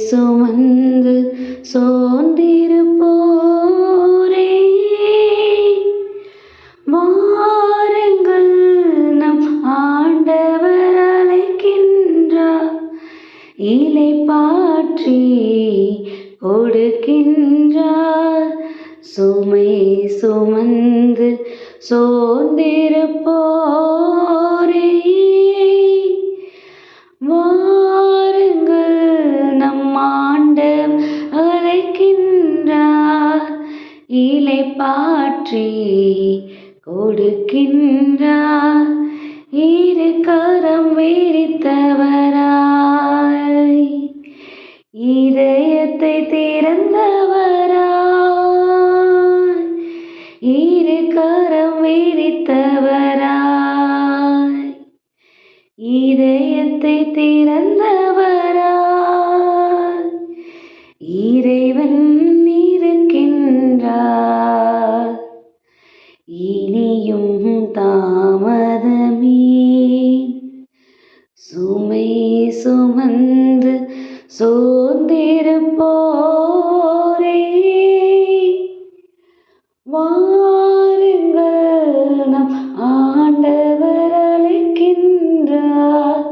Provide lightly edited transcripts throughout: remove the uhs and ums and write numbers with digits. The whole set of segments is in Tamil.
சுமந்து சோர்ந்திருப்போரே வாருங்கள், நம் ஆண்டவர் அழைக்கின்றார். இளைப்பாற்றி கொடுக்கின்றார். சுமை சுமந்து சோர்ந்திருப்போரே வாருங்கள், நம் ஆண்டவர் அழைக்கின்றார். இளைப்பாற்றி கொடுக்கின்றார். இரு கரம் விரித்தவராய், இதயத்தை திறந்தவராய், இரு கரம் விரித்தவராய், இதயத்தை திறந்தவராய், இறைவன் இருக்கின்றார். இனியும் தாமதமே, சுமை சுமந்து சோர்ந்திருப்போரே வாருங்கள், நம் ஆண்டவர் அழைக்கின்றார்.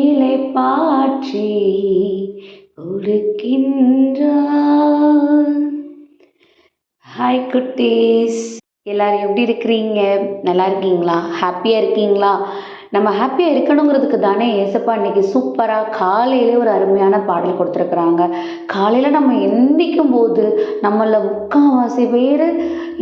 இளைப்பாற்றி கொடுக்கின்றார். ஹாய் குட்டீஸ், எல்லாரும் எப்படி இருக்கிறீங்க? நல்லா இருக்கீங்களா? ஹாப்பியாக இருக்கீங்களா? நம்ம ஹாப்பியாக இருக்கணுங்கிறதுக்கு தானே ஏசப்பா இன்றைக்கி சூப்பராக காலையிலே ஒரு அருமையான பாடல் கொடுத்துருக்குறாங்க. காலையில் நம்ம எந்திக்கும் போது நம்மள முக்கால்வாசி பேர்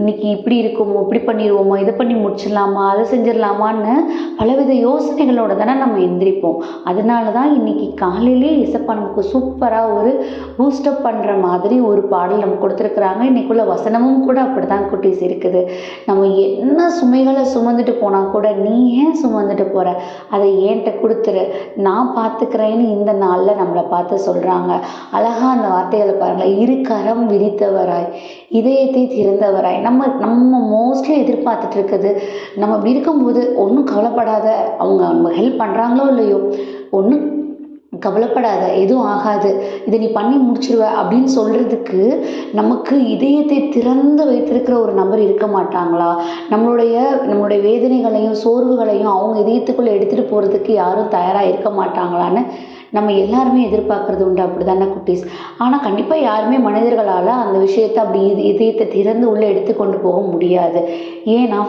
இன்றைக்கி இப்படி இருக்குமோ, இப்படி பண்ணிடுவோமோ, இதை பண்ணி முடிச்சிடலாமா, அதை செஞ்சிடலாமான்னு பலவித யோசனைகளோடு தானே நம்ம எந்திரிப்போம். அதனால தான் இன்றைக்கி காலையிலே ஏசப்பா நமக்கு சூப்பராக ஒரு பூஸ்டப் பண்ணுற மாதிரி ஒரு பாடல் நமக்கு கொடுத்துருக்குறாங்க. இன்றைக்குள்ள வசனமும் கூட அப்படி தான் குட்டீஸ் இருக்குது. நம்ம என்ன சுமைகளை சுமந்துட்டு போனால் கூட, நீ ஏன் சுமந்துட்டு போகிற, அதை என்கிட்ட கொடுத்துரு, நான் பார்த்துக்கிறேன்னு இந்த நாளில் நம்மளை பார்த்து சொல்கிறாங்க. அழகாக அந்த வார்த்தைகளை பாருங்களேன். இரு கரம் விரித்தவராய், இதயத்தை திறந்தவராய். நம்ம மோஸ்ட்லி எதிர்பார்த்துட்டு இருக்குது, நம்ம அப்படி இருக்கும்போது ஒன்றும் கவலைப்படாத, அவங்க நம்ம ஹெல்ப் பண்ணுறாங்களோ இல்லையோ, ஒன்றும் கவலைப்படாத, எதுவும் ஆகாது, இதை நீ பண்ணி முடிச்சிருவ அப்படின்னு சொல்கிறதுக்கு நமக்கு இதயத்தை திறந்து வைத்திருக்கிற ஒரு நபர் இருக்க மாட்டாங்களா? நம்மளுடைய வேதனைகளையும் சோர்வுகளையும் அவங்க இதயத்துக்குள்ளே எடுத்துகிட்டு போகிறதுக்கு யாரும் தயாராக இருக்க மாட்டாங்களான்னு நம்ம எல்லாருமே எதிர்பார்க்குறது உண்டு. அப்படி தானே குட்டீஸ்? ஆனால் கண்டிப்பாக யாருமே மனிதர்களால் அந்த விஷயத்தை அப்படி இதயத்தை திறந்து உள்ளே எடுத்துக்கொண்டு போக முடியாது. ஏன்னா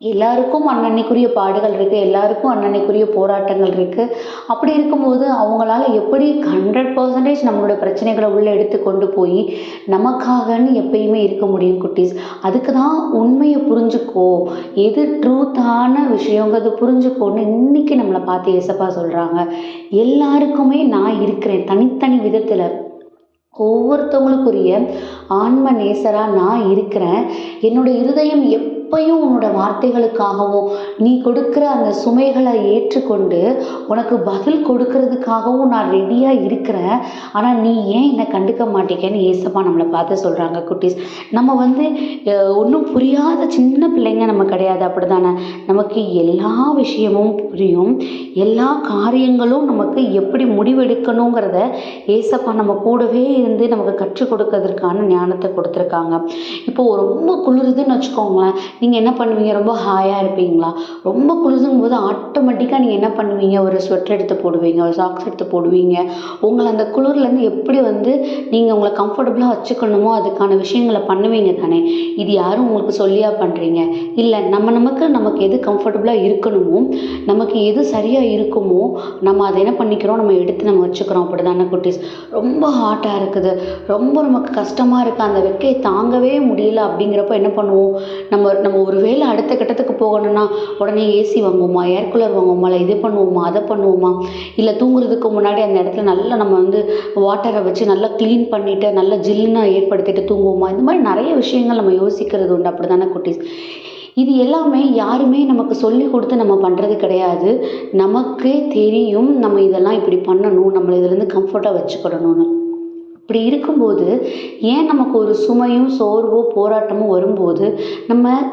எல்லாருக்கும் அன்னன்னைக்குரிய பாடுகள் இருக்குது, எல்லாருக்கும் அன்னன்னைக்குரிய போராட்டங்கள் இருக்குது. அப்படி இருக்கும்போது அவங்களால எப்படி 100% நம்மளோட பிரச்சனைகளை உள்ளே எடுத்து கொண்டு போய் நமக்காகன்னு எப்பயுமே இருக்க முடியும் குட்டீஸ்? அதுக்கு தான் உண்மையை புரிஞ்சுக்கோ, எது ட்ரூத்தான விஷயங்கிறது புரிஞ்சுக்கோன்னு இன்றைக்கி நம்மளை பார்த்து ஏசப்பா சொல்கிறாங்க. எல்லாருக்குமே நான் இருக்கிறேன், தனித்தனி விதத்தில் ஒவ்வொருத்தவங்களுக்குரிய ஆன்ம நேசராக நான் இருக்கிறேன். என்னோட இருதயம் எப்பயும் உன்னோட வார்த்தைகளுக்காகவும் நீ கொடுக்குற அந்த சுமைகளை ஏற்றுக்கொண்டு உனக்கு பதில் கொடுக்கறதுக்காகவும் நான் ரெடியாக இருக்கிறேன். ஆனால் நீ ஏன் என்னை கண்டுக்க மாட்டேங்கன்னு ஏசப்பா நம்மளை பார்த்து சொல்கிறாங்க குட்டீஸ். நம்ம ஒன்றும் புரியாத சின்ன பிள்ளைங்க நம்ம கிடையாது, அப்படி தானே? நமக்கு எல்லா விஷயமும் புரியும், எல்லா காரியங்களும் நமக்கு எப்படி முடிவெடுக்கணுங்கிறத ஏசப்பா நம்ம கூடவே இருந்து நமக்கு கற்றுக் கொடுக்கறதுக்கான ஞானத்தை கொடுத்துருக்காங்க. இப்போது ரொம்ப குளிருதுன்னு வச்சுக்கோங்களேன், நீங்கள் என்ன பண்ணுவீங்க? ரொம்ப ஹாயாக இருப்பீங்களா? ரொம்ப குளிருதும் போது ஆட்டோமேட்டிக்காக நீங்கள் என்ன பண்ணுவீங்க? ஒரு ஸ்வெட்டர் எடுத்து போடுவீங்க, ஒரு சாக்ஸ் எடுத்து போடுவீங்க. உங்களை அந்த குளிர்லேருந்து எப்படி நீங்கள் உங்களை கம்ஃபர்டபுளாக வச்சுக்கணுமோ அதுக்கான விஷயங்களை பண்ணுவீங்க தானே? இது யாரும் உங்களுக்கு சொல்லியா பண்ணுறீங்க? இல்லை, நமக்கு எது கம்ஃபர்டபுளாக இருக்கணுமோ, நமக்கு எது சரியாக இருக்குமோ நம்ம அதை என்ன பண்ணிக்கிறோம், நம்ம எடுத்து நம்ம வச்சுக்கிறோம். அப்படி தானே குட்டீஸ்? ரொம்ப ஹாட்டாக இருக்குது, ரொம்ப நமக்கு கஷ்டமாக இருக்குது, அந்த வெக்கையை தாங்கவே முடியல அப்படிங்கிறப்ப என்ன பண்ணுவோம்? நம்ம ஒரு வேளை அடுத்த கட்டத்துக்கு போகணும்னா உடனே ஏசி வாங்குவோமா, ஏர் கூலர் வாங்குவோமா, இல்லை இது பண்ணுவோமா, அதை பண்ணுவோமா, இல்லை தூங்குறதுக்கு முன்னாடி அந்த இடத்துல நல்லா நம்ம வாட்டரை வச்சு நல்லா க்ளீன் பண்ணிவிட்டு நல்லா ஜில்லுன்னு ஏற்படுத்திட்டு தூங்குவோமா? இந்த மாதிரி நிறைய விஷயங்கள் நம்ம யோசிக்கிறது உண்டு. அப்படி தானே குட்டீஸ்? இது எல்லாமே யாருமே நமக்கு சொல்லி கொடுத்து நம்ம பண்ணுறது கிடையாது. நமக்கே தெரியும் நம்ம இதெல்லாம் இப்படி பண்ணணும், நம்மளை இதுலேருந்து கம்ஃபர்ட்டாக வச்சுக்கிடணும்னு. இப்படி இருக்கும்போது ஏன் நமக்கு ஒரு சுமையும் சோர்வோ போராட்டமோ வரும்போது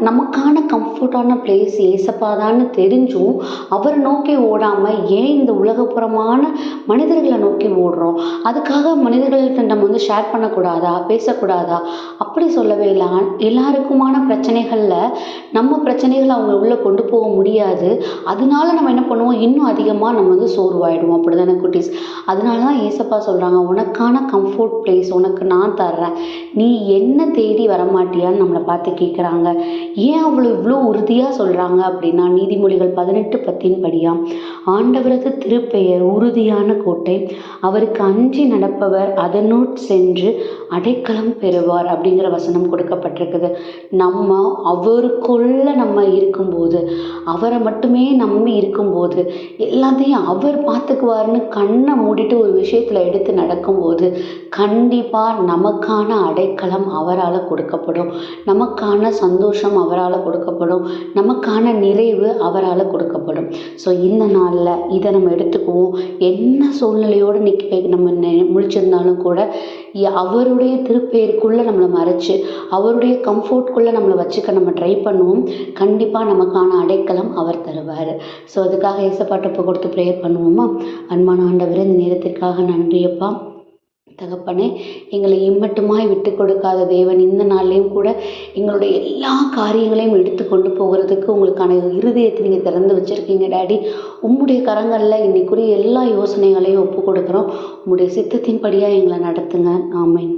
நமக்கான கம்ஃபர்டான பிளேஸ் ஏசப்பாதான்னு தெரிஞ்சும் அவர் நோக்கி ஓடாமல் ஏன் இந்த உலகப்புறமான மனிதர்களை நோக்கி ஓடுறோம்? அதுக்காக மனிதர்கள்ட்ட நம்ம ஷேர் பண்ணக்கூடாதா, பேசக்கூடாதா? அப்படி சொல்லவே இல்லை. எல்லாருக்குமான பிரச்சனைகளில் நம்ம பிரச்சனைகளை அவங்க உள்ளே கொண்டு போக முடியாது. அதனால நம்ம என்ன பண்ணுவோம், இன்னும் அதிகமாக நம்ம சோர்வாயிடுவோம். அப்படி தானே குட்டீஸ்? அதனால தான் ஏசப்பா சொல்கிறாங்க, உனக்கான கம்ஃபர்ட் பிளேஸ் உனக்கு நான் தர்றேன், நீ என்ன தேடி வரமாட்டியான்னு நம்மளை பார்த்து கேட்குறாங்க. ஏன் இவ்வளோ உறுதியாக சொல்கிறாங்க அப்படின்னா, நீதிமொழிகள் 18:10 படியாம், ஆண்டவரது திருப்பெயர் உறுதியான கோட்டை, அவருக்கு அஞ்சி நடப்பவர் அதனுள் சென்று அடைக்கலம் பெறுவார் அப்படிங்கிற வசனம் கொடுக்கப்பட்டிருக்குது. நம்ம அவருக்குள்ள நம்ம இருக்கும்போது, அவரை மட்டுமே நம்பி இருக்கும்போது, எல்லாத்தையும் அவர் பார்த்துக்குவாருன்னு கண்ணை மூடிட்டு ஒரு விஷயத்தில் எடுத்து நடக்கும்போது கண்டிப்பாக நமக்கான அடைக்கலம் அவரால் கொடுக்கப்படும், நமக்கான சந்தோஷம் அவரால் கொடுக்கப்படும், நமக்கான நிறைவு அவரால் கொடுக்கப்படும். ஸோ இந்த நாளில் இதை நம்ம எடுத்துக்குவோம். என்ன சூழ்நிலையோடு இன்றைக்கி நம்ம முழிச்சிருந்தாலும் கூட அவருடைய திருப்பெயருக்குள்ளே நம்மளை மறைச்சு அவருடைய கம்ஃபர்ட்குள்ளே நம்மளை வச்சுக்க நம்ம ட்ரை பண்ணுவோம். கண்டிப்பாக நமக்கான அடைக்கலம் அவர் தருவார். ஸோ அதுக்காக ஏசப்பாட்ட இப்போ கொடுத்து ப்ரேயர் பண்ணுவோமா? அன்பான ஆண்டவரே, இந்த நேரத்திற்காக நன்றியப்பா. தகப்பனே, எங்களை இம்மட்டுமாய் விட்டு கொடுக்காத தேவன், இந்த நாள்லேயும் கூட எங்களுடைய எல்லா காரியங்களையும் எடுத்து கொண்டு போகிறதுக்கு உங்களுக்கான இருதயத்தை நீங்கள் திறந்து வச்சுருக்கீங்க டாடி. உம்முடைய கரங்களில் இன்னைக்குரிய எல்லா யோசனைகளையும் ஒப்பு கொடுக்குறோம். உம்முடைய சித்தத்தின்படியாக எங்களை நடத்துங்க. ஆமென்.